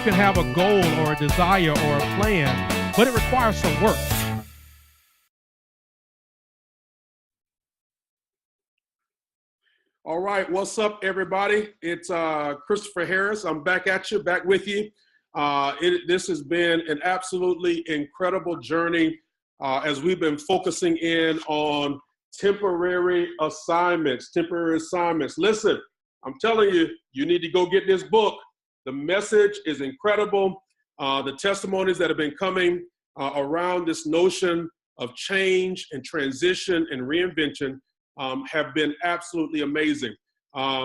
can have a goal or a desire or a plan, but it requires some work. All right, what's up, everybody? It's Christopher Harris. I'm back at you, back with you. This has been an absolutely incredible journey as we've been focusing in on temporary assignments. Listen, I'm telling you, you need to go get this book. The message is incredible. The testimonies that have been coming around this notion of change and transition and reinvention have been absolutely amazing.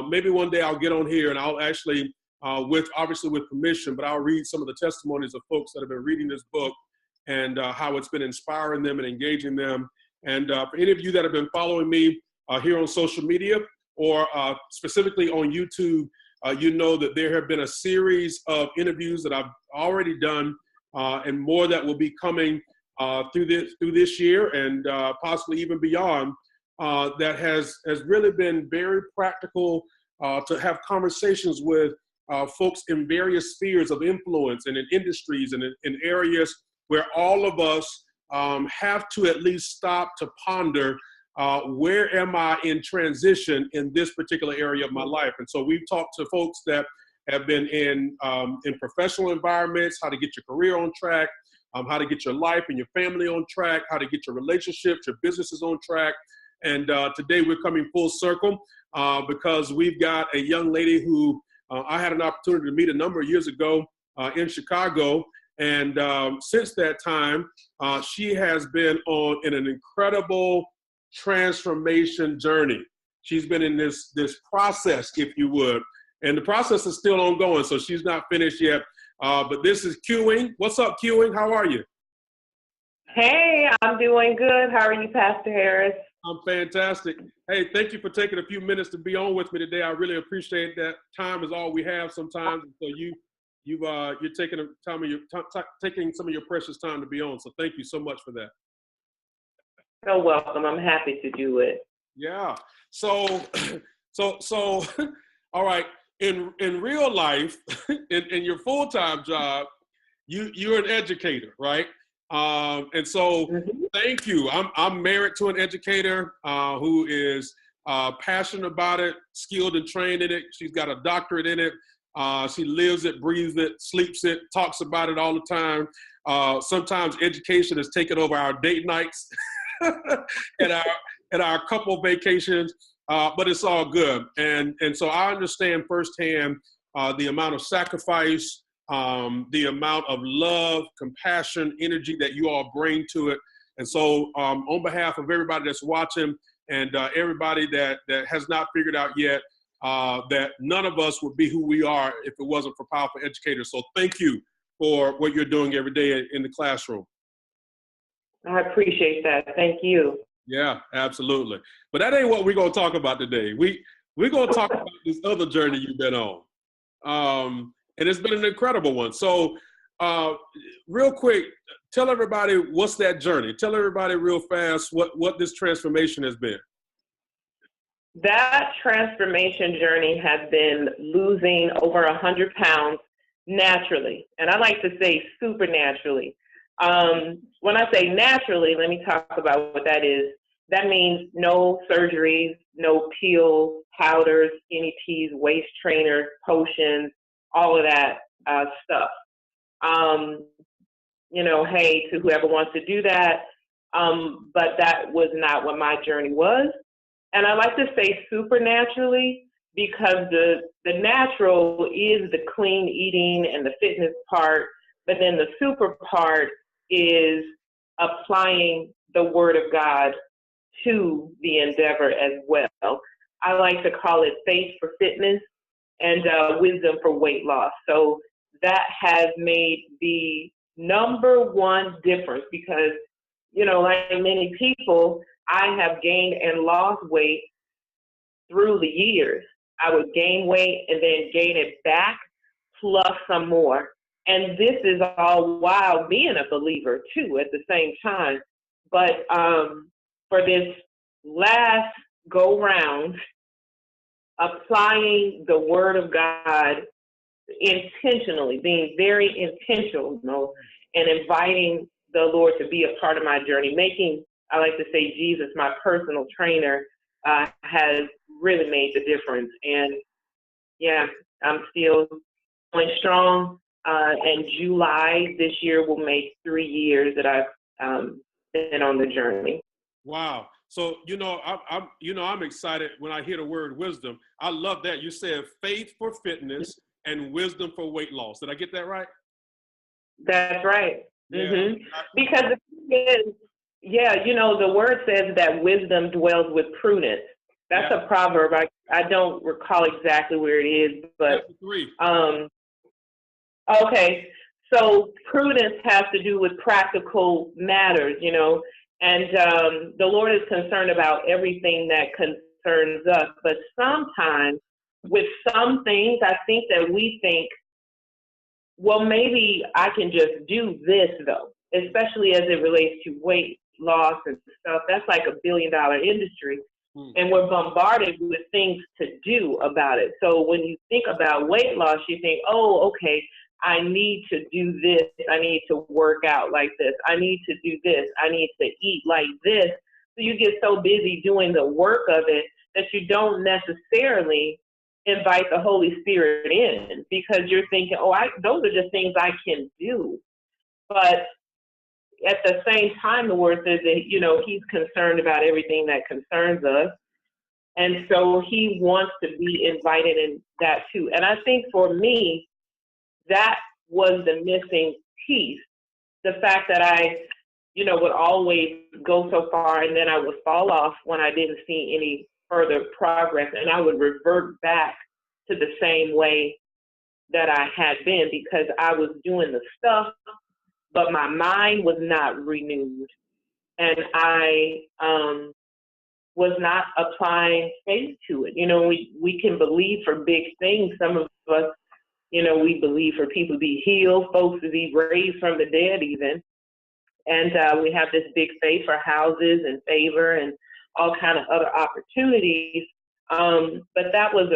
Maybe one day I'll get on here and I'll actually, obviously with permission, but I'll read some of the testimonies of folks that have been reading this book and how it's been inspiring them and engaging them. And for any of you that have been following me here on social media or specifically on YouTube, you know that there have been a series of interviews that I've already done and more that will be coming through this year and possibly even beyond. That has really been very practical to have conversations with folks in various spheres of influence and in industries and in areas where all of us have to at least stop to ponder where am I in transition in this particular area of my life. And so we've talked to folks that have been in professional environments, how to get your career on track, how to get your life and your family on track, how to get your relationships, your businesses on track. And today we're coming full circle because we've got a young lady who I had an opportunity to meet a number of years ago in Chicago. And since that time, she has been in an incredible transformation journey. She's been in this process, if you would. And the process is still ongoing, so she's not finished yet. But this is Q-Wing. What's up, Q-Wing? How are you? Hey, I'm doing good. How are you, Pastor Harris? I'm fantastic. Hey, thank you for taking a few minutes to be on with me today. I really appreciate that. Time is all we have sometimes, so you're taking taking some of your precious time to be on. So thank you so much for that. So welcome. I'm happy to do it. Yeah. So, all right. In real life, in your full-time job, you're an educator, right? And so thank you. I'm married to an educator who is passionate about it, skilled and trained in it. She's got a doctorate in it. She lives it, breathes it, sleeps it, talks about it all the time. Sometimes education has taken over our date nights and our couple vacations, but it's all good. And so I understand firsthand the amount of sacrifice, the amount of love, compassion, energy that you all bring to it. And so on behalf of everybody that's watching and everybody that has not figured out yet that none of us would be who we are if it wasn't for powerful educators. So thank you for what you're doing every day in the classroom. I appreciate that. Thank you. Yeah, absolutely. But that ain't what we're going to talk about today. We're going to talk about this other journey you've been on. And it's been an incredible one. So real quick, tell everybody what's that journey. Tell everybody real fast what this transformation has been. That transformation journey has been losing over 100 pounds naturally. And I like to say supernaturally. When I say naturally, let me talk about what that is. That means no surgeries, no pills, powders, skinny teas, waist trainers, potions, all of that stuff. Hey, to whoever wants to do that. But that was not what my journey was. And I like to say supernaturally because the natural is the clean eating and the fitness part, but then the super part is applying the word of God to the endeavor as well. I like to call it faith for fitness and wisdom for weight loss. So that has made the number one difference because, like many people, I have gained and lost weight through the years. I would gain weight and then gain it back plus some more. And this is all while being a believer too at the same time. But for this last go round, applying the word of God intentionally, being very intentional and inviting the Lord to be a part of my journey, making, I like to say, Jesus my personal trainer, has really made the difference. And yeah, I'm still going strong. And July this year will make 3 years that I've been on the journey. Wow. So, I'm excited when I hear the word wisdom. I love that. You said faith for fitness and wisdom for weight loss. Did I get that right? That's right. Yeah. Mm-hmm. Because the thing is, the word says that wisdom dwells with prudence. That's a proverb. I don't recall exactly where it is, but okay. So prudence has to do with practical matters, and the Lord is concerned about everything that concerns us. But sometimes with some things, I think that we think, well, maybe I can just do this, though, especially as it relates to weight loss and stuff. That's like $1 billion industry. And we're bombarded with things to do about it. So when you think about weight loss, you think, oh, okay, I need to do this. I need to work out like this. I need to do this. I need to eat like this. So you get so busy doing the work of it that you don't necessarily invite the Holy Spirit in, because you're thinking, oh, those are just things I can do. But at the same time, the word says that, he's concerned about everything that concerns us. And so he wants to be invited in that too. And I think for me, that was the missing piece. The fact that I, would always go so far and then I would fall off when I didn't see any further progress, and I would revert back to the same way that I had been, because I was doing the stuff, but my mind was not renewed, and I was not applying faith to it. We can believe for big things. Some of us, we believe for people to be healed, folks to be raised from the dead even. And we have this big faith for houses and favor and all kind of other opportunities. But that was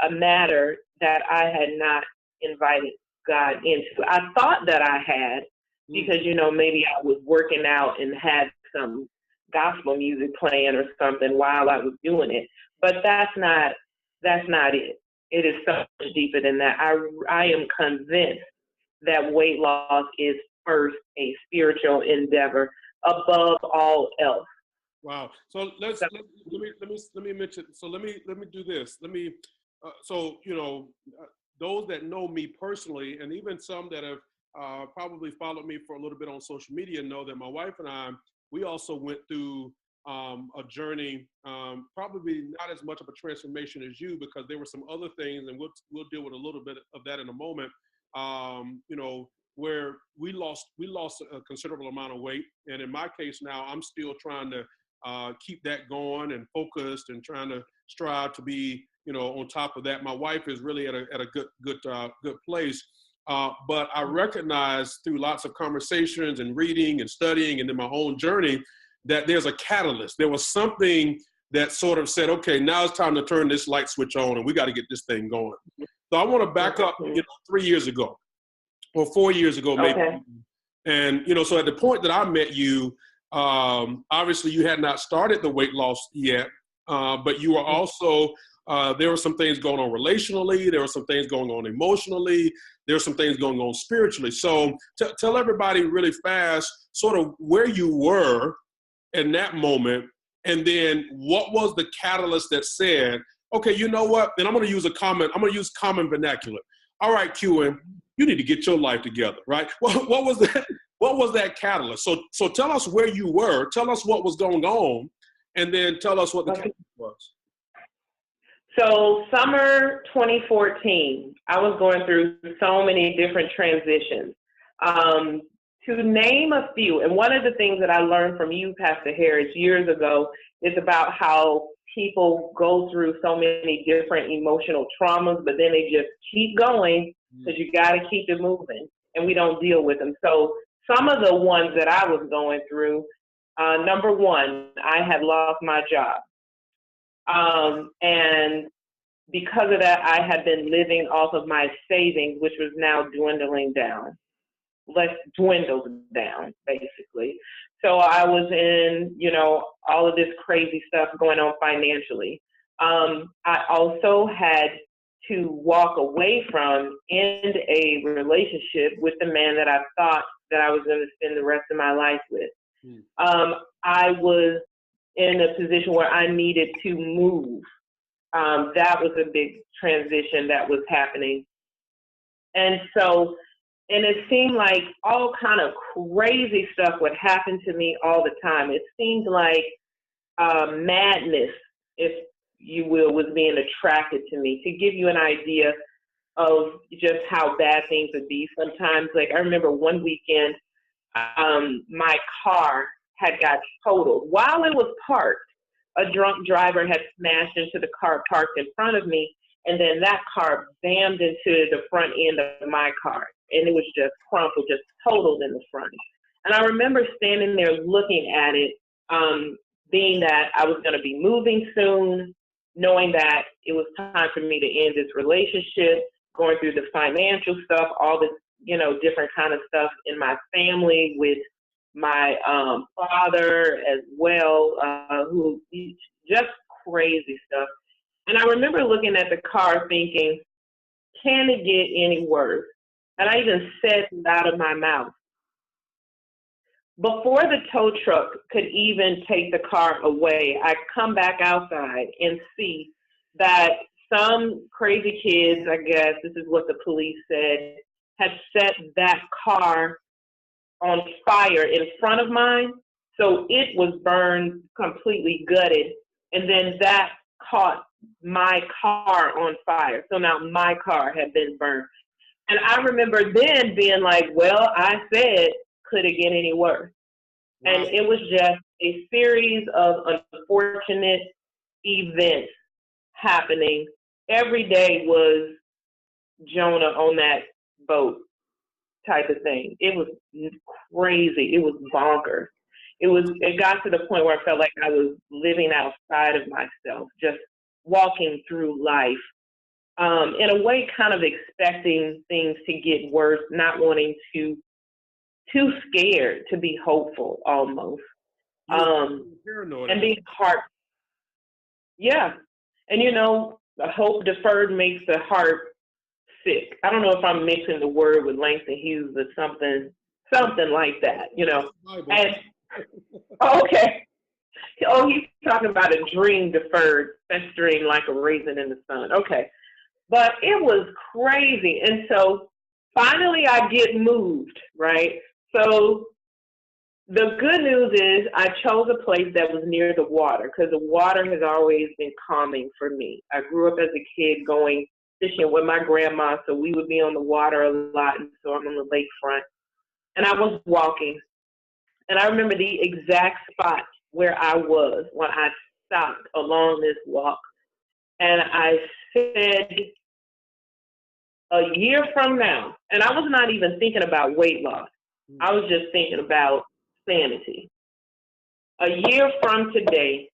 a matter that I had not invited God into. I thought that I had, because, maybe I was working out and had some gospel music playing or something while I was doing it. But that's not it. It is so much deeper than that. I am convinced that weight loss is first a spiritual endeavor above all else. Wow. So let me mention. So let me do this. Those that know me personally, and even some that have probably followed me for a little bit on social media, know that my wife and I, we also went through a journey, probably not as much of a transformation as you, because there were some other things, and we'll deal with a little bit of that in a moment. Where we lost a considerable amount of weight, and in my case now, I'm still trying to keep that going and focused, and trying to strive to be, on top of that. My wife is really at a good place. But I recognize through lots of conversations and reading and studying and in my own journey that there's a catalyst. There was something that sort of said, okay, now it's time to turn this light switch on and we got to get this thing going. So I want to back up, 3 years ago or 4 years ago, maybe. Okay. And, so at the point that I met you, obviously you had not started the weight loss yet, but you were also, there were some things going on relationally. There were some things going on emotionally. There were some things going on spiritually. So tell everybody really fast sort of where you were in that moment, and then what was the catalyst that said, okay, you know what? And I'm going to use common vernacular. All right, QN, you need to get your life together, right? What was that? What was that catalyst? So tell us where you were. Tell us what was going on, and then tell us what the catalyst was. So summer 2014, I was going through so many different transitions. To name a few, and one of the things that I learned from you, Pastor Harris, years ago, is about how people go through so many different emotional traumas, but then they just keep going because you got to keep it moving, and we don't deal with them. So some of the ones that I was going through, number one, I had lost my job. And because of that, I had been living off of my savings, which was now dwindled down, basically. So I was in, all of this crazy stuff going on financially. I also had to walk away from, end a relationship with the man that I thought that I was going to spend the rest of my life with. I was in a position where I needed to move. That was a big transition that was happening. And it seemed like all kind of crazy stuff would happen to me all the time. It seemed like madness, if you will, was being attracted to me. To give you an idea of just how bad things would be sometimes, like I remember one weekend, my car had got totaled. While it was parked, a drunk driver had smashed into the car parked in front of me, and then that car bammed into the front end of my car, and it was just crumpled, just totaled in the front. And I remember standing there looking at it, being that I was going to be moving soon, knowing that it was time for me to end this relationship, going through the financial stuff, all this, different kind of stuff in my family with my father as well, who just crazy stuff. And I remember looking at the car thinking, can it get any worse? And I even said it out of my mouth. Before the tow truck could even take the car away, I come back outside and see that some crazy kids, I guess, this is what the police said, had set that car on fire in front of mine. So it was burned, completely gutted. And then that caught my car on fire. So now my car had been burned. And I remember then being like, well, I said, could it get any worse? Wow. And it was just a series of unfortunate events happening. Every day was Jonah on that boat type of thing. It was crazy. It was bonkers. It got to the point where I felt like I was living outside of myself, just walking through life, in a way kind of expecting things to get worse, not wanting to, too scared to be hopeful almost. And being heart. Yeah. And the hope deferred makes the heart sick. I don't know if I'm mixing the word with Langston Hughes or something like that, And okay. Oh, he's talking about a dream deferred, festering like a raisin in the sun. Okay. But it was crazy. And so finally I get moved, right? So the good news is I chose a place that was near the water because the water has always been calming for me. I grew up as a kid going fishing with my grandma, so we would be on the water a lot, and so I'm on the lakefront. And I was walking, and I remember the exact spot where I was when I stopped along this walk, and I said, a year from now, and I was not even thinking about weight loss. I was just thinking about sanity. A year from today,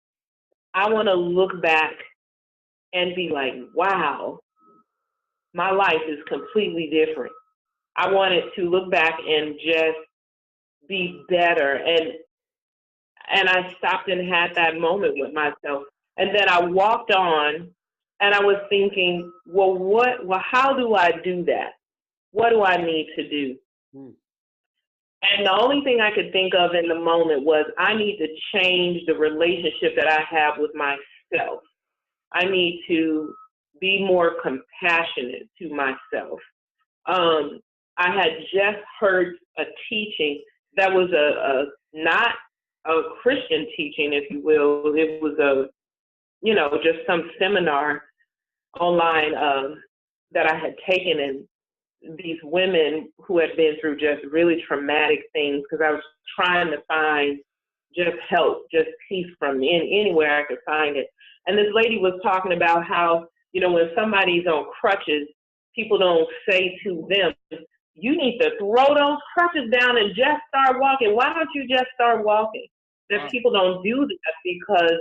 I want to look back and be like, wow, my life is completely different. I wanted to look back and just be better. And I stopped and had that moment with myself. And then I walked on and I was thinking, well, how do I do that? What do I need to do? And the only thing I could think of in the moment was I need to change the relationship that I have with myself. I need to be more compassionate to myself. I had just heard a teaching that was not a Christian teaching, if you will. It was just some seminar online that I had taken, and these women who had been through just really traumatic things, because I was trying to find just help, just peace from anywhere I could find it. And this lady was talking about how, when somebody's on crutches, people don't say to them, you need to throw those crutches down and just start walking. Why don't you just start walking? That people don't do that because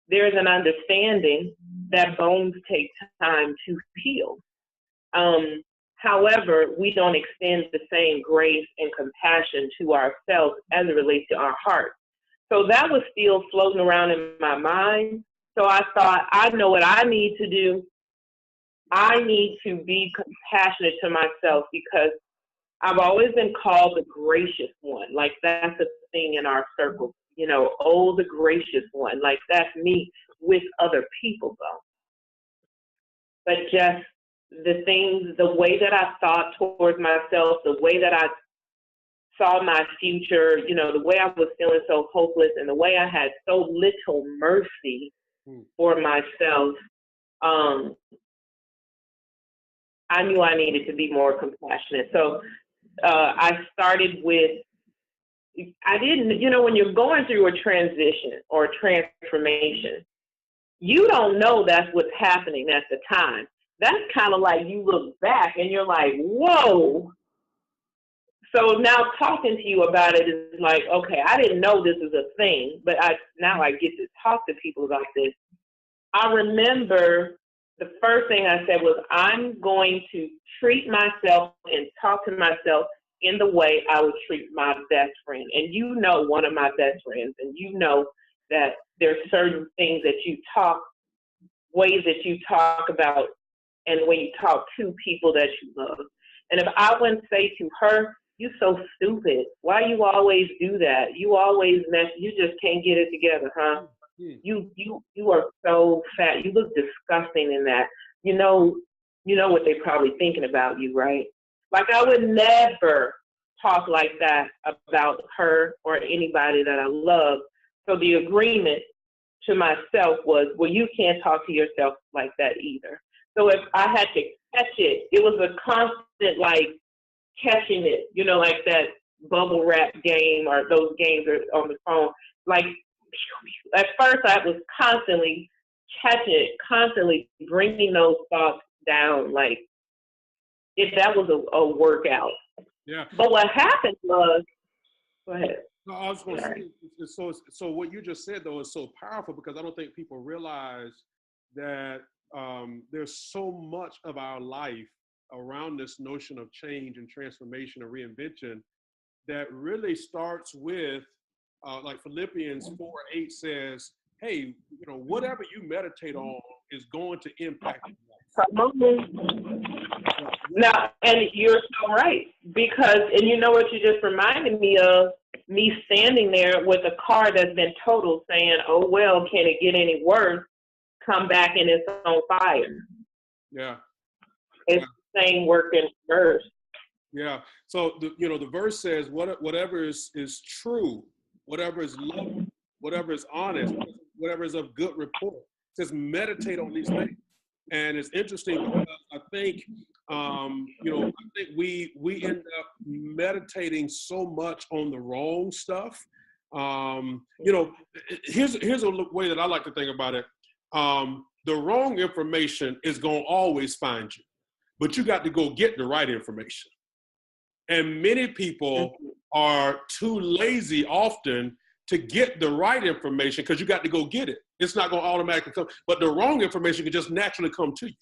there's an understanding that bones take time to heal. However, we don't extend the same grace and compassion to ourselves as it relates to our heart. So that was still floating around in my mind. So I thought, I know what I need to do. I need to be compassionate to myself because I've always been called the gracious one. Like that's a thing in our circle, you know, oh, the gracious one. Like that's me with other people though. But just the things, the way that I thought towards myself, the way that I saw my future, you know, the way I was feeling so hopeless and the way I had so little mercy for myself, I knew I needed to be more compassionate. So I started with, I didn't, you know, when you're going through a transition or a transformation, you don't know that's what's happening at the time. That's kind of like you look back and you're like, whoa. So now talking to you about it is like, okay, I didn't know this was a thing, but now I get to talk to people about this. I remember the first thing I said was, I'm going to treat myself and talk to myself in the way I would treat my best friend. And you know one of my best friends, and you know that there's certain things that you talk, ways that you talk about, and when you talk to people that you love. And if I wouldn't say to her, you so stupid, why you always do that? You always mess, you just can't get it together, huh? You are so fat. You look disgusting in that. You know what they're probably thinking about you, right? Like I would never talk like that about her or anybody that I love. So the agreement to myself was, well, you can't talk to yourself like that either. So if I had to catch it, it was a constant like catching it, you know, like that bubble wrap game or those games on the phone. Like at first I was constantly catching it, constantly bringing those thoughts down. Like if that was a workout. Yeah. But what happened was, go ahead. No, I was going to say, so what you just said though is so powerful because I don't think people realize that there's so much of our life around this notion of change and transformation and reinvention that really starts with, like Philippians 4:8 says, hey, you know, whatever you meditate on is going to impact your life. Now, and you're so right, because, and you know what you just reminded me of, me standing there with a car that's been totaled saying, oh, well, can it get any worse? Come back and it's on fire. Yeah. It's the same work in reverse. Yeah. So, the verse says, whatever is true, whatever is lovely, whatever is honest, whatever is of good report. It says meditate on these things. And it's interesting because I think, I think we end up meditating so much on the wrong stuff. Here's a way that I like to think about it. The wrong information is going to always find you, but you got to go get the right information. And many people are too lazy often to get the right information because you got to go get it. It's not going to automatically come, but the wrong information can just naturally come to you.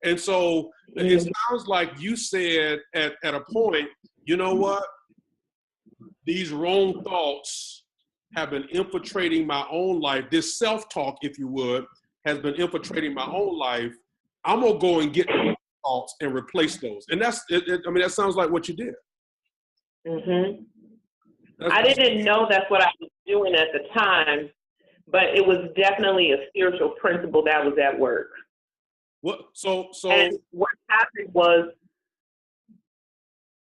And so it sounds like you said at a point, you know what? These wrong thoughts have been infiltrating my own life. This self-talk, if you would, has been infiltrating my own life. I'm going to go and get the right thoughts and replace those. And that sounds like what you did. Mm-hmm. I didn't know that's what I was doing at the time, but it was definitely a spiritual principle that was at work. And what happened was,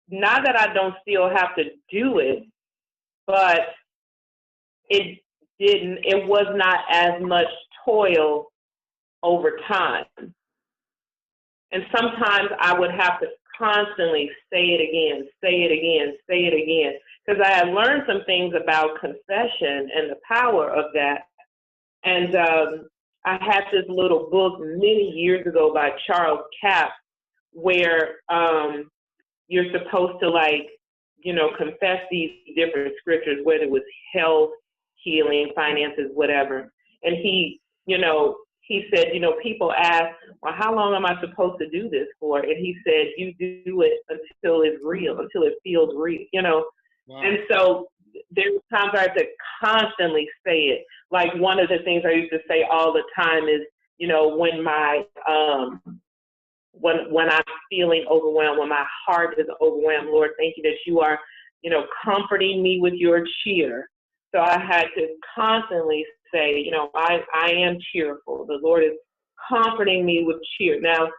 not that I don't still have to do it, but it was not as much toil over time. And sometimes I would have to constantly say it again, because I had learned some things about confession and the power of that. And I had this little book many years ago by Charles Capps where you're supposed to confess these different scriptures, whether it was health, healing, finances, whatever. And he he said, you know, people ask, well, how long am I supposed to do this for? And he said, you do it until it's real, until it feels real, you know. Wow. And so there were times I had to constantly say it. Like one of the things I used to say all the time is, you know, when my when I'm feeling overwhelmed, when my heart is overwhelmed, Lord, thank you that you are, you know, comforting me with your cheer. So I had to constantly say, you know, I am cheerful. The Lord is comforting me with cheer. Now,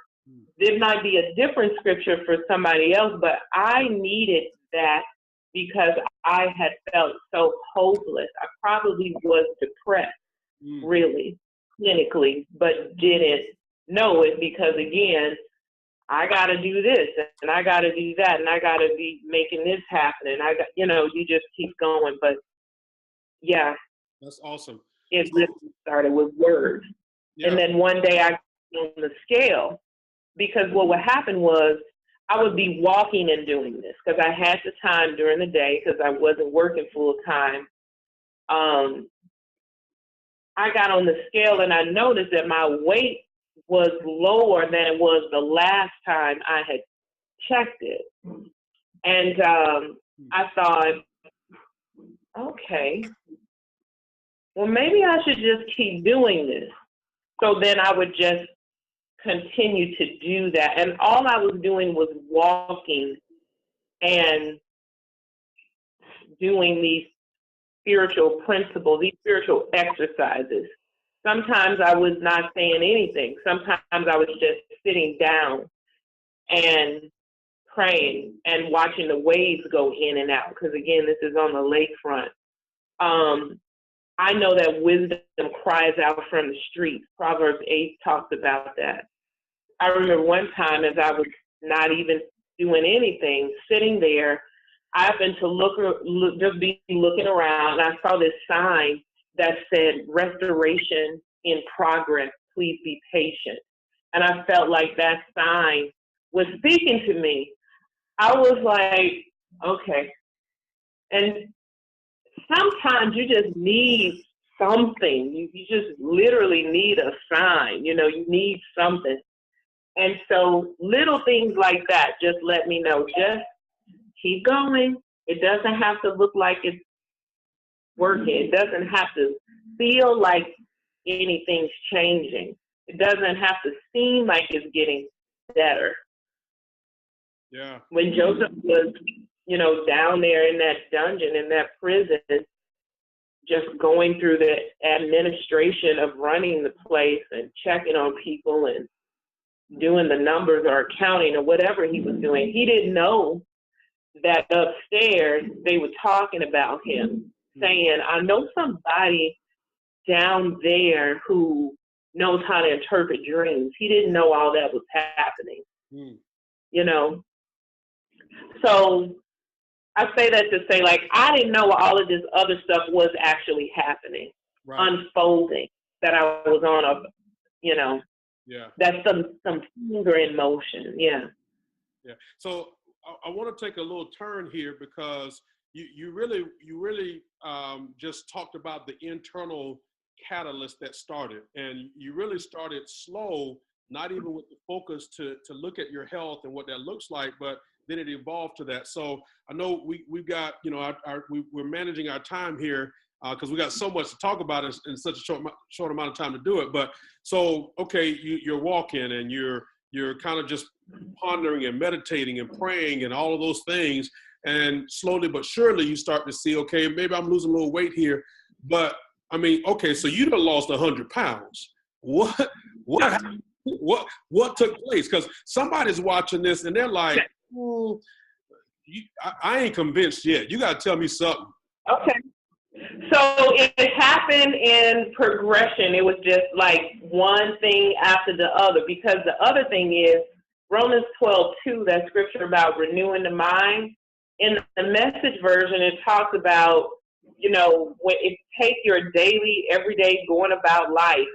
there might be a different scripture for somebody else, but I needed that because I had felt so hopeless. I probably was depressed, really, clinically, but didn't know it because, again, I got to do this and I got to do that and I got to be making this happen. And I got, you know, you just keep going. But yeah. That's awesome. It really started with words. Yeah. And then one day I got on the scale because what would happen was I would be walking and doing this because I had the time during the day because I wasn't working full time. I got on the scale and I noticed that my weight was lower than it was the last time I had checked it. And I thought, okay, well, maybe I should just keep doing this. So then I would just continue to do that. And all I was doing was walking and doing these spiritual principles, these spiritual exercises. Sometimes I was not saying anything. Sometimes I was just sitting down and praying and watching the waves go in and out. Because again, this is on the lakefront. I know that wisdom cries out from the streets. Proverbs 8 talks about that. I remember one time as I was not even doing anything, sitting there, I happened to just be looking around, and I saw this sign that said, "Restoration in progress, please be patient." And I felt like that sign was speaking to me. I was like, okay. And sometimes you just need something. You just literally need a sign. You know, you need something. And so little things like that just let me know, just keep going. It doesn't have to look like it's working. It doesn't have to feel like anything's changing. It doesn't have to seem like it's getting better. Yeah. When Joseph was, you know, down there in that dungeon, in that prison, just going through the administration of running the place and checking on people and doing the numbers or accounting or whatever he was doing, he didn't know that upstairs they were talking about him, saying, I know somebody down there who knows how to interpret dreams. He didn't know all that was happening, you know. So I say that to say, like, I didn't know all of this other stuff was actually happening, unfolding, that I was on a, you know, that's some finger in motion. Yeah. So I want to take a little turn here because you really just talked about the internal catalyst that started, and you really started slow, not even with the focus to look at your health and what that looks like, but then it evolved to that. So I know we've got, you know, we're managing our time here because we got so much to talk about in such a short amount of time to do it. But so, okay, you're walking and you're kind of just pondering and meditating and praying and all of those things. And slowly but surely you start to see, okay, maybe I'm losing a little weight here. But I mean, okay, so you done lost 100 pounds. What took place? Because somebody's watching this and they're like, I ain't convinced yet. You got to tell me something. Okay. So it happened in progression. It was just like one thing after the other, because the other thing is Romans 12:2, that scripture about renewing the mind. In the Message version, it talks about, you know, when it take your daily, everyday going about life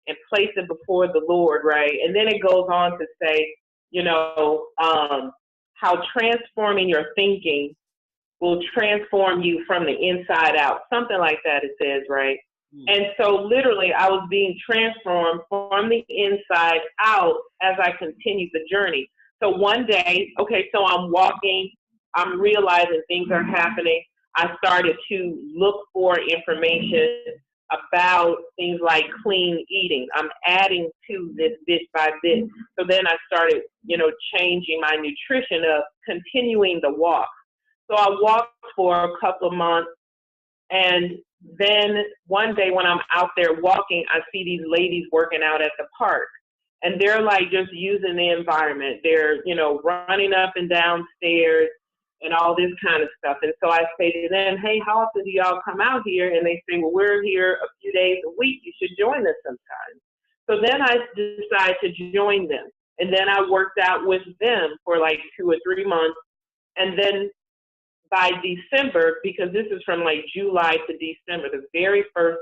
and place it before the Lord, right? And then it goes on to say, you know, how transforming your thinking will transform you from the inside out. Something like that it says, right? And so literally I was being transformed from the inside out as I continued the journey. So one day, okay, so I'm walking, I'm realizing things are happening. I started to look for information about things like clean eating. I'm adding to this bit by bit. So then I started, changing my nutrition up, continuing the walk. So I walked for a couple of months, and then one day when I'm out there walking, I see these ladies working out at the park. And they're like just using the environment. They're, running up and down stairs and all this kind of stuff. And so I say to them, hey, how often do y'all come out here? And they say, well, we're here a few days a week. You should join us sometime. So then I decided to join them. And then I worked out with them for like 2 or 3 months. And then by December, because this is from like July to December, the very first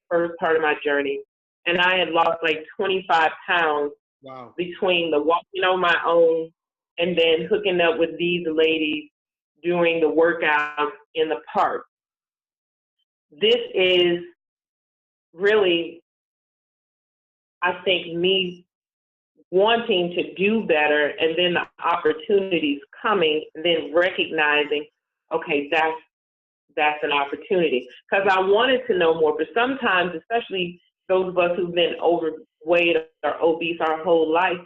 first part of my journey, and I had lost like 25 pounds. Wow. Between the walking on my own and then hooking up with these ladies doing the workouts in the park. This is really, I think, me wanting to do better, and then the opportunities coming, and then recognizing, okay, that's an opportunity. Because I wanted to know more, but sometimes, especially those of us who've been overweight or obese our whole life,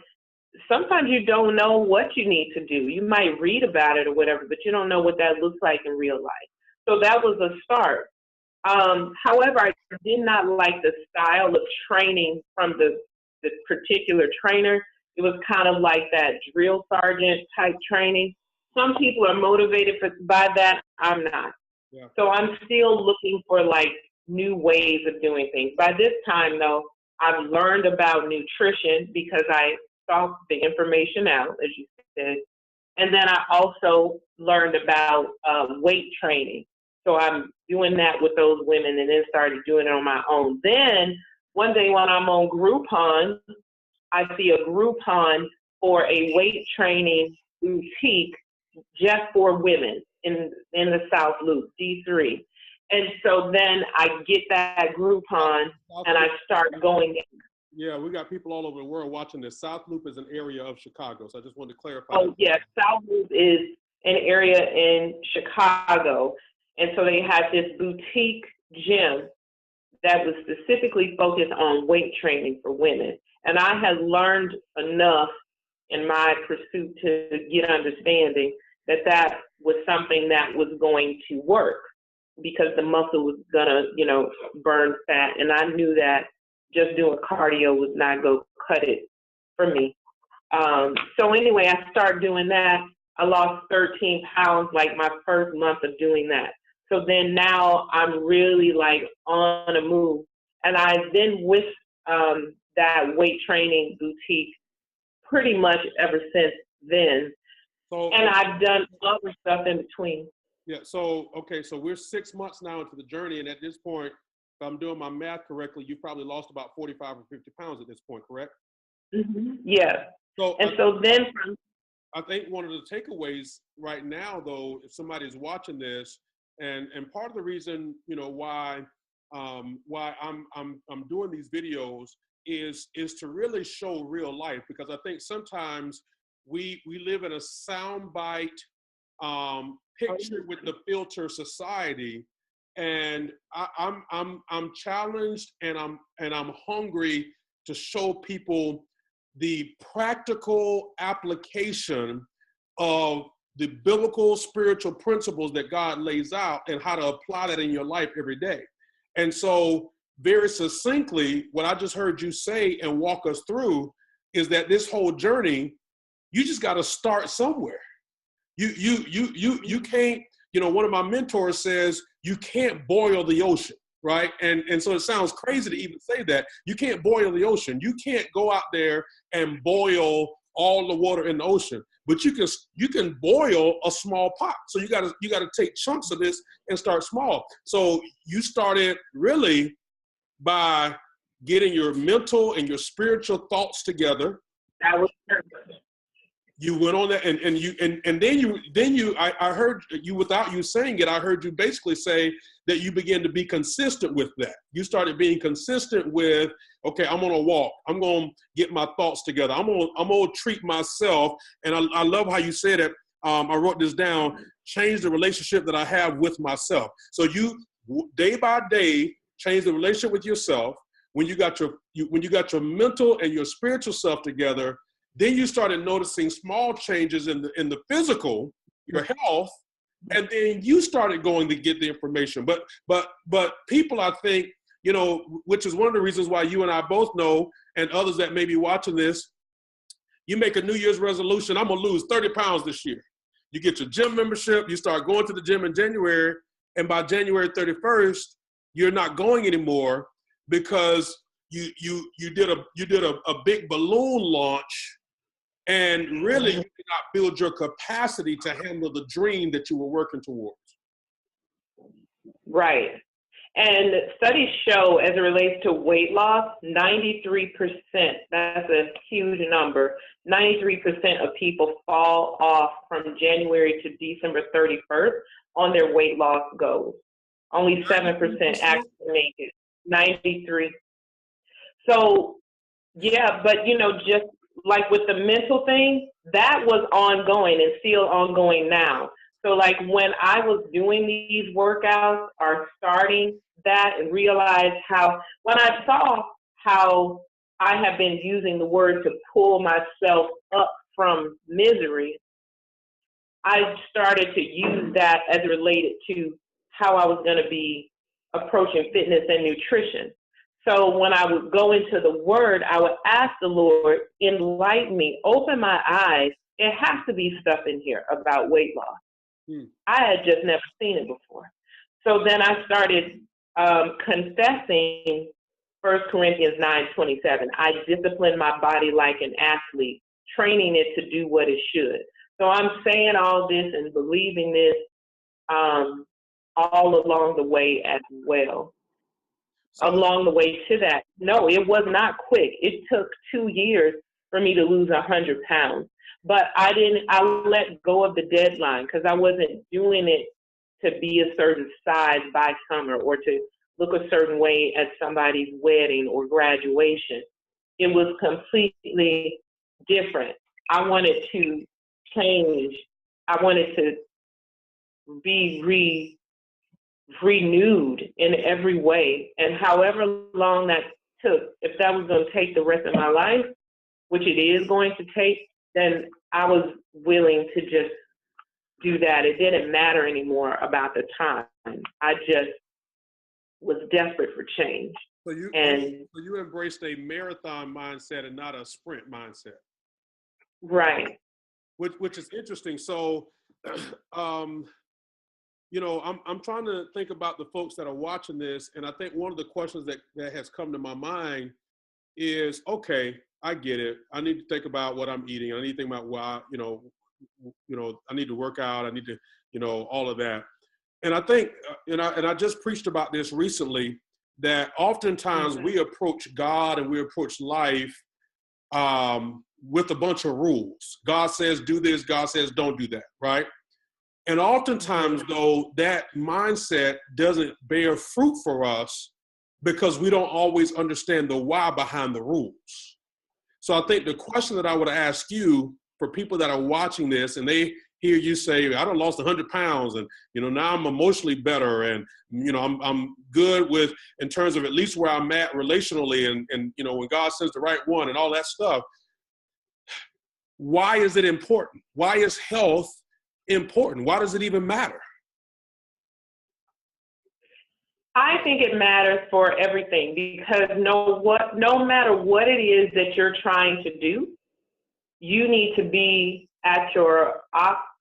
sometimes you don't know what you need to do. You might read about it or whatever, but you don't know what that looks like in real life. So that was a start. However, I did not like the style of training from the particular trainer. It was kind of like that drill sergeant type training. Some people are motivated by that. I'm not. Yeah. So I'm still looking for like new ways of doing things. By this time, though, I've learned about nutrition because I sought the information out, as you said. And then I also learned about weight training. So I'm doing that with those women, and then started doing it on my own. Then one day when I'm on Groupon, I see a Groupon for a weight training boutique just for women in the South Loop, D3. And so then I get that Groupon and I start going in. Yeah, we got people all over the world watching this. South Loop is an area of Chicago, so I just wanted to clarify. Oh, yeah, South Loop is an area in Chicago. And so they had this boutique gym that was specifically focused on weight training for women. And I had learned enough in my pursuit to get understanding that that was something that was going to work, because the muscle was gonna, burn fat. And I knew that just doing cardio was not going to cut it for me. So anyway, I started doing that. I lost 13 pounds like my first month of doing that. So then now I'm really like on a move. And I've been with that weight training boutique pretty much ever since then. So, and I've done other stuff in between. Yeah, so, okay, so we're 6 months now into the journey, and at this point, if I'm doing my math correctly, you've probably lost about 45 or 50 pounds at this point, correct? Mm-hmm. Yeah. So, I think one of the takeaways right now, though, if somebody's watching this, and part of the reason, why I'm doing these videos is to really show real life, because I think sometimes we live in a soundbite picture with the filter society, and I'm challenged, and I'm hungry to show people the practical application of the biblical spiritual principles that God lays out and how to apply that in your life every day. And so very succinctly, what I just heard you say and walk us through is that this whole journey, you just got to start somewhere. You can't, one of my mentors says, you can't boil the ocean, right? And so it sounds crazy to even say that. You can't boil the ocean. You can't go out there and boil all the water in the ocean, but you can boil a small pot. So you gotta take chunks of this and start small. So you started really by getting your mental and your spiritual thoughts together. That was perfect. You went on that, and then you I heard you, without you saying it, I heard you basically say that you began to be consistent with that. You started being consistent with, okay, I'm gonna walk, I'm gonna get my thoughts together, I'm gonna treat myself. And I love how you said it. I wrote this down: change the relationship that I have with myself. So you, day by day, change the relationship with yourself. When you got your mental and your spiritual self together, then you started noticing small changes in the physical, your health, and then you started going to get the information. But people, I think, you know, which is one of the reasons why you and I both know, and others that may be watching this, you make a New Year's resolution: I'm gonna lose 30 pounds this year. You get your gym membership, you start going to the gym in January, and by January 31st, you're not going anymore because you did a big balloon launch. And really, you did not build your capacity to handle the dream that you were working towards. Right. And studies show, as it relates to weight loss, 93%, that's a huge number, 93% of people fall off from January to December 31st on their weight loss goals. Only 7% actually make it. 93. So, yeah, but, you know, just like with the mental thing, that was ongoing and still ongoing now. So like when I was doing these workouts or starting that and realized when I saw how I have been using the word to pull myself up from misery, I started to use that as related to how I was going to be approaching fitness and nutrition. So when I would go into the word, I would ask the Lord, enlighten me, open my eyes. It has to be stuff in here about weight loss. I had just never seen it before. So then I started confessing 1 Corinthians 9:27. I discipline my body like an athlete, training it to do what it should. So I'm saying all this and believing this all along the way as well. Along the way to that. No, it was not quick. It took 2 years for me to lose 100 pounds. But I let go of the deadline because I wasn't doing it to be a certain size by summer or to look a certain way at somebody's wedding or graduation. It was completely different. I wanted to change. I wanted to be renewed in every way. And however long that took, if that was going to take the rest of my life, which it is going to take, then I was willing to just do that. It didn't matter anymore about the time. I just was desperate for change. So you embraced a marathon mindset and not a sprint mindset. Right. Which is interesting. So, you know, I'm trying to think about the folks that are watching this, and I think one of the questions that has come to my mind is, okay, I get it. I need to think about what I'm eating. I need to think about why, you know, I need to work out. I need to, you know, all of that. And I think, and I just preached about this recently, that oftentimes we approach God and we approach life with a bunch of rules. God says do this. God says don't do that, right? And oftentimes, though, that mindset doesn't bear fruit for us because we don't always understand the why behind the rules. So I think the question that I would ask you, for people that are watching this and they hear you say, I done lost 100 pounds and, you know, now I'm emotionally better and, you know, I'm good with, in terms of at least where I'm at relationally and, you know, when God says the right one and all that stuff, why is it important? Why is health important? Why does it even matter? I think it matters for everything because no matter what it is that you're trying to do, you need to be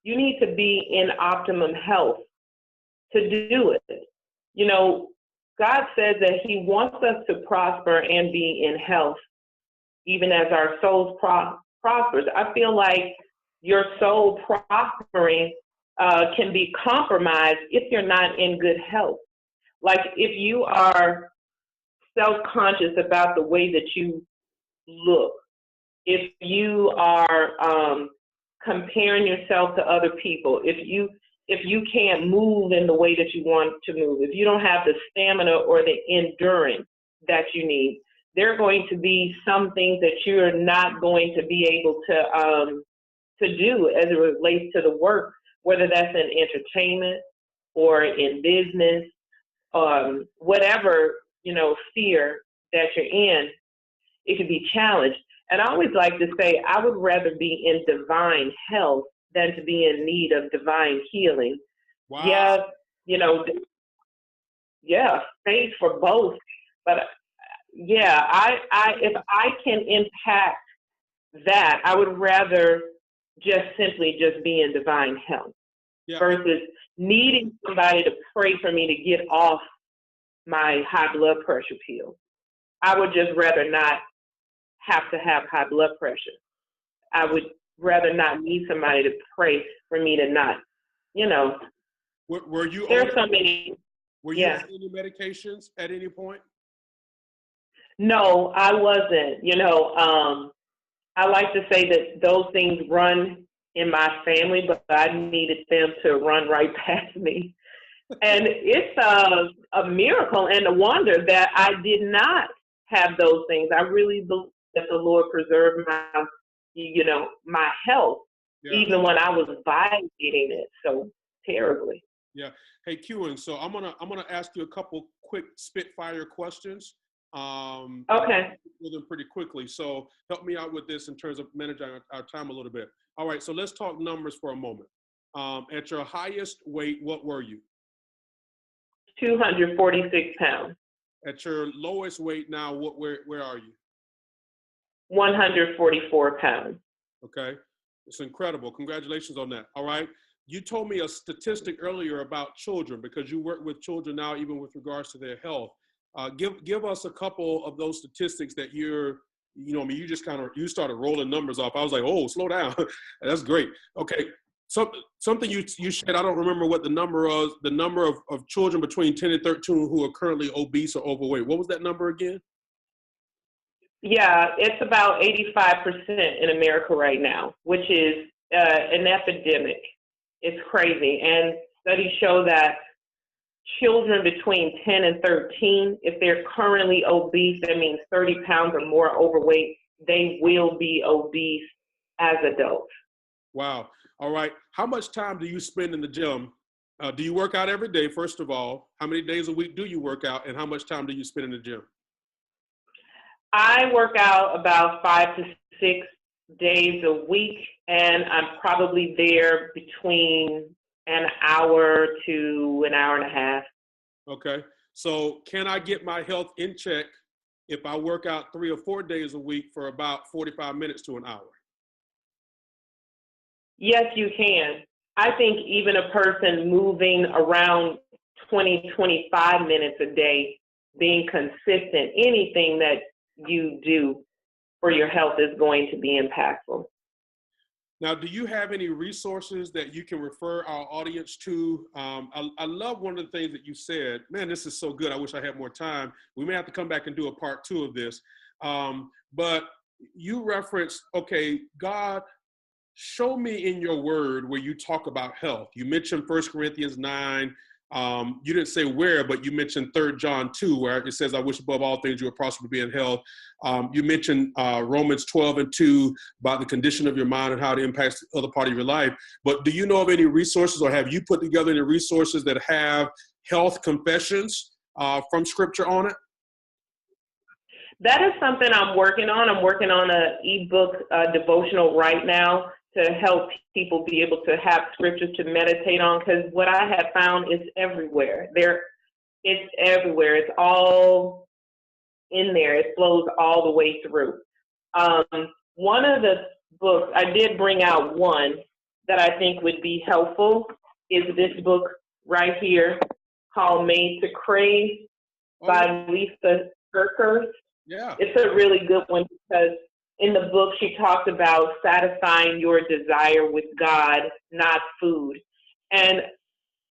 you need to be in optimum health to do it. You know, God says that He wants us to prosper and be in health, even as our souls prospers. I feel like your soul prospering can be compromised if you're not in good health. Like if you are self-conscious about the way that you look, if you are comparing yourself to other people, if you can't move in the way that you want to move, if you don't have the stamina or the endurance that you need, there are going to be some things that you're not going to be able to do as it relates to the work, whether that's in entertainment or in business, whatever, sphere that you're in, it can be challenged. And I always like to say, I would rather be in divine health than to be in need of divine healing. Wow. Yeah, space for both. But yeah, if I can impact that, I would rather simply be in divine health versus needing somebody to pray for me to get off my high blood pressure pill. I would just rather not have to have high blood pressure. I would rather not need somebody to pray for me to not, Were you there's so many. Were you on any medications at any point? No, I wasn't. I like to say that those things run in my family, but I needed them to run right past me. And it's a miracle and a wonder that I did not have those things. I really believe that the Lord preserved my health, even when I was violating it so terribly. Yeah. Hey, Q, so I'm gonna ask you a couple quick spitfire questions. Okay. With them pretty quickly. So help me out with this in terms of managing our time a little bit. All right. So let's talk numbers for a moment. At your highest weight, what were you? 246 pounds. At your lowest weight now, where are you? 144 pounds. Okay. It's incredible. Congratulations on that. All right. You told me a statistic earlier about children because you work with children now, even with regards to their health. Give us a couple of those statistics that you you started rolling numbers off. I was like, oh, slow down. That's great. Okay. Something you shared, I don't remember what the number of children between 10 and 13 who are currently obese or overweight. What was that number again? Yeah, it's about 85% in America right now, which is an epidemic. It's crazy. And studies show that children between 10 and 13, if they're currently obese, that means 30 pounds or more overweight, they will be obese as adults. Wow. All right. How much time do you spend in the gym? Do you work out every day, first of all? How many days a week do you work out, and how much time do you spend in the gym? I work out about 5 to 6 days a week, and I'm probably there between an hour to an hour and a half. Okay. So can I get my health in check if I work out 3 or 4 days a week for about 45 minutes to an hour? Yes, you can. I think even a person moving around 20, 25 minutes a day, being consistent, anything that you do for your health is going to be impactful. Now, do you have any resources that you can refer our audience to? I love one of the things that you said. Man, this is so good. I wish I had more time. We may have to come back and do a part 2 of this. But you referenced, okay, God, show me in your word where you talk about health. You mentioned 1 Corinthians 9. You didn't say where, but you mentioned 3 John 2, where it says, I wish above all things you would prosper to be in health. You mentioned Romans 12 and 2 about the condition of your mind and how it impacts the other part of your life. But do you know of any resources, or have you put together any resources that have health confessions from scripture on it? That is something I'm working on. I'm working on an ebook devotional right now to help people be able to have scriptures to meditate on, because what I have found is everywhere. It's everywhere. It's all in there. It flows all the way through. One of the books, I did bring out one that I think would be helpful, is this book right here called Made to Crave by Lisa Kirkhurst. Yeah. It's a really good one because in the book, she talked about satisfying your desire with God, not food. And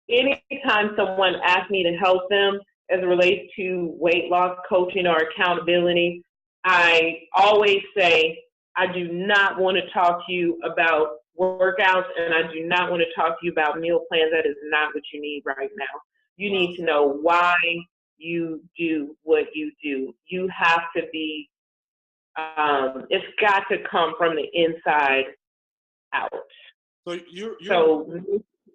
anytime someone asks me to help them as it relates to weight loss coaching or accountability, I always say, I do not want to talk to you about workouts, and I do not want to talk to you about meal plans. That is not what you need right now. You need to know why you do what you do. You have to be, it's got to come from the inside out. So you're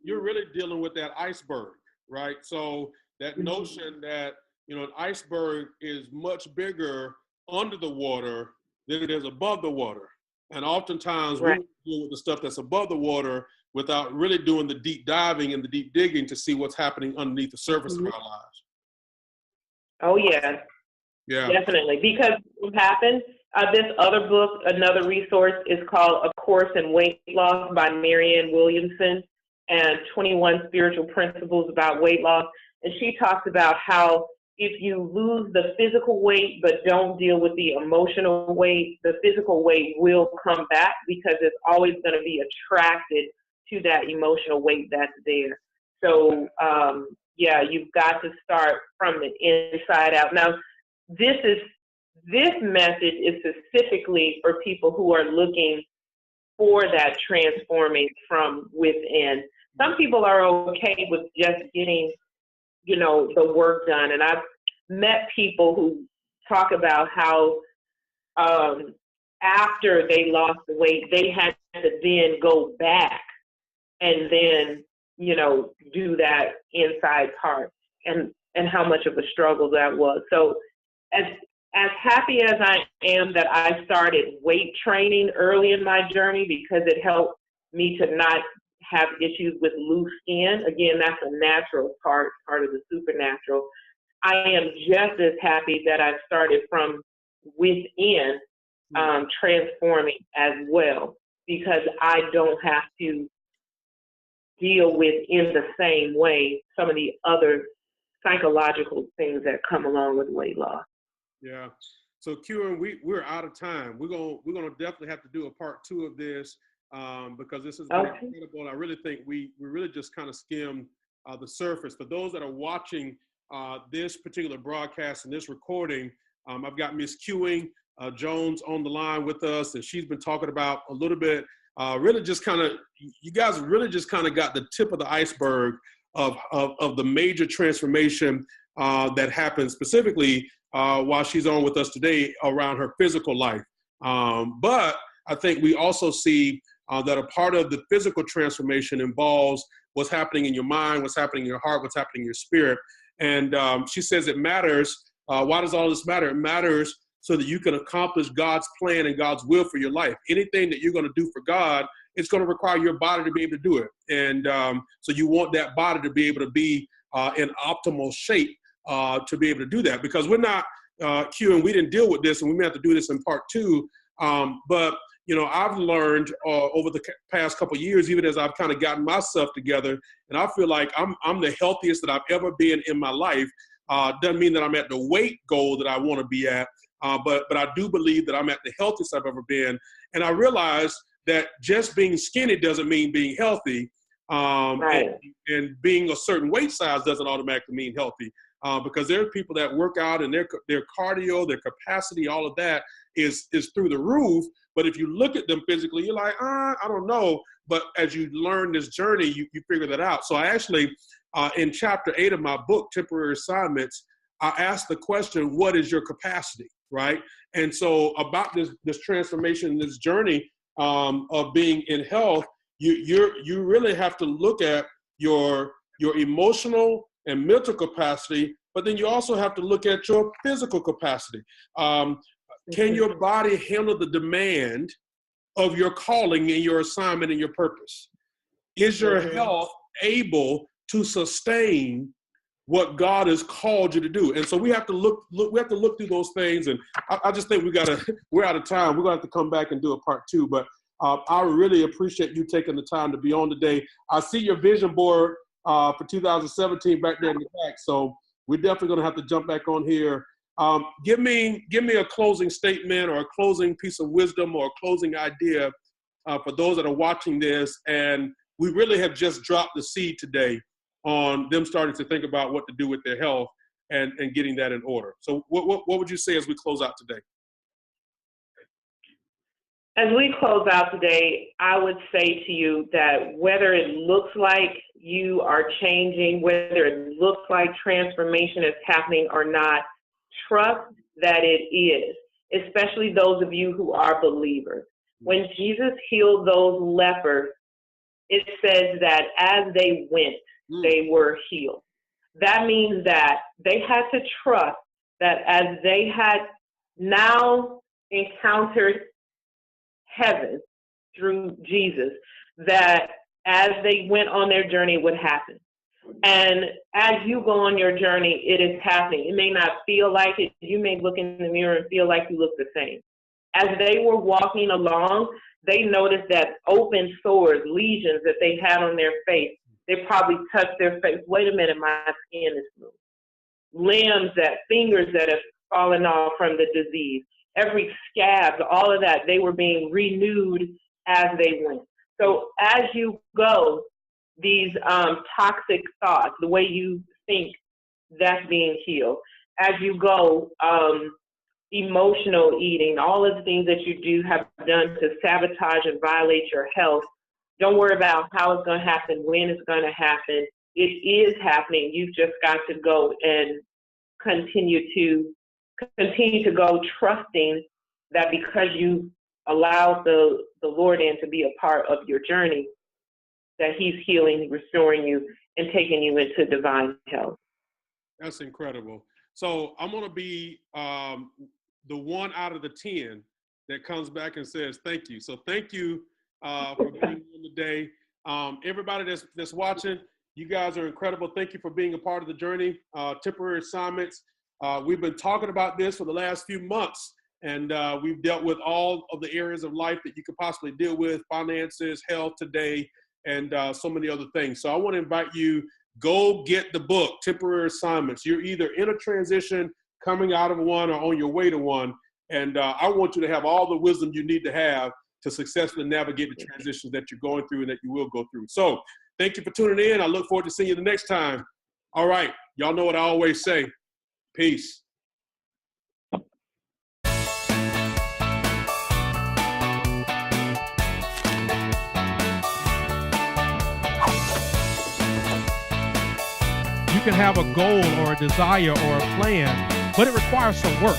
really dealing with that iceberg, right? So that notion that, you know, an iceberg is much bigger under the water than it is above the water. And oftentimes Right. we deal with the stuff that's above the water without really doing the deep diving and the deep digging to see what's happening underneath the surface of our lives. Oh, yeah. Yeah. Definitely. Because what happened, this other book, another resource is called A Course in Weight Loss by Marianne Williamson, and 21 Spiritual Principles about Weight Loss. And she talks about how if you lose the physical weight but don't deal with the emotional weight, the physical weight will come back because it's always going to be attracted to that emotional weight that's there. So, yeah, you've got to start from the inside out. Now, this message is specifically for people who are looking for that transforming from within. Some people are okay with just getting, you know, the work done. And I've met people who talk about how after they lost the weight, they had to then go back and then, you know, do that inside part, and how much of a struggle that was. So as happy as I am that I started weight training early in my journey, because it helped me to not have issues with loose skin. Again, that's a natural part of the supernatural. I am just as happy that I started from within, transforming as well, because I don't have to deal with in the same way some of the other psychological things that come along with weight loss. Yeah. So Q, we're out of time. We're gonna definitely have to do a part 2 of this, because this has been incredible. And I really think we really just kind of skimmed the surface. For those that are watching this particular broadcast and this recording, I've got Miss Q Jones on the line with us, and she's been talking about a little bit, really just kind of, you guys really just kind of got the tip of the iceberg of the major transformation that happened specifically while she's on with us today around her physical life. But I think we also see that a part of the physical transformation involves what's happening in your mind, what's happening in your heart, what's happening in your spirit. And she says it matters. Why does all this matter? It matters so that you can accomplish God's plan and God's will for your life. Anything that you're going to do for God, it's going to require your body to be able to do it. And so you want that body to be able to be in optimal shape to be able to do that. Because we're not, Q, and we didn't deal with this, and we may have to do this in part 2. But, you know, I've learned over the past couple of years, even as I've kind of gotten myself together, and I feel like I'm the healthiest that I've ever been in my life. Doesn't mean that I'm at the weight goal that I want to be at, but I do believe that I'm at the healthiest I've ever been. And I realized that just being skinny doesn't mean being healthy. Right. And being a certain weight size doesn't automatically mean healthy. Because there are people that work out and their cardio, their capacity, all of that is through the roof. But if you look at them physically, you're like, I don't know. But as you learn this journey, you figure that out. So I actually, in chapter 8 of my book, Temporary Assignments, I asked the question, what is your capacity, right? And so about this transformation, this journey of being in health, you really have to look at your emotional and mental capacity, but then you also have to look at your physical capacity. Can your body handle the demand of your calling and your assignment and your purpose? Is your health able to sustain what God has called you to do? And so we have to look through those things. And I just think we're out of time. We're gonna have to come back and do a part 2, but I really appreciate you taking the time to be on today. I see your vision board for 2017 back there in the back. So we're definitely going to have to jump back on here. Give me a closing statement or a closing piece of wisdom or a closing idea for those that are watching this. And we really have just dropped the seed today on them starting to think about what to do with their health and getting that in order. So what would you say as we close out today? As we close out today, I would say to you that whether it looks like you are changing, whether it looks like transformation is happening or not, trust that it is, especially those of you who are believers. When Jesus healed those lepers, it says that as they went, they were healed. That means that they had to trust that as they had now encountered heaven through Jesus, that as they went on their journey, it would happen. And as you go on your journey, it is happening. It may not feel like it. You may look in the mirror and feel like you look the same. As they were walking along, they noticed that open sores, lesions that they had on their face, they probably touched their face. Wait a minute, my skin is smooth. Limbs, fingers that have fallen off from the disease, every scab, all of that, they were being renewed as they went. So as you go, these toxic thoughts, the way you think, that's being healed. As you go, emotional eating, all of the things that you do have done to sabotage and violate your health, don't worry about how it's going to happen, when it's going to happen. It is happening. You've just got to go and continue to go, trusting that because you allowed the Lord in to be a part of your journey, that he's healing, restoring you, and taking you into divine health. That's incredible. So I'm going to be the 1 out of the 10 that comes back and says thank you. So thank you for being here today. Everybody that's watching, you guys are incredible. Thank you for being a part of the journey. Temporary assignments. We've been talking about this for the last few months, and we've dealt with all of the areas of life that you could possibly deal with: finances, health today, and so many other things. So I want to invite you, go get the book, Temporary Assignments. You're either in a transition, coming out of one, or on your way to one. And I want you to have all the wisdom you need to have to successfully navigate the transitions that you're going through and that you will go through. So thank you for tuning in. I look forward to seeing you the next time. All right. Y'all know what I always say. Peace. You can have a goal or a desire or a plan, but it requires some work.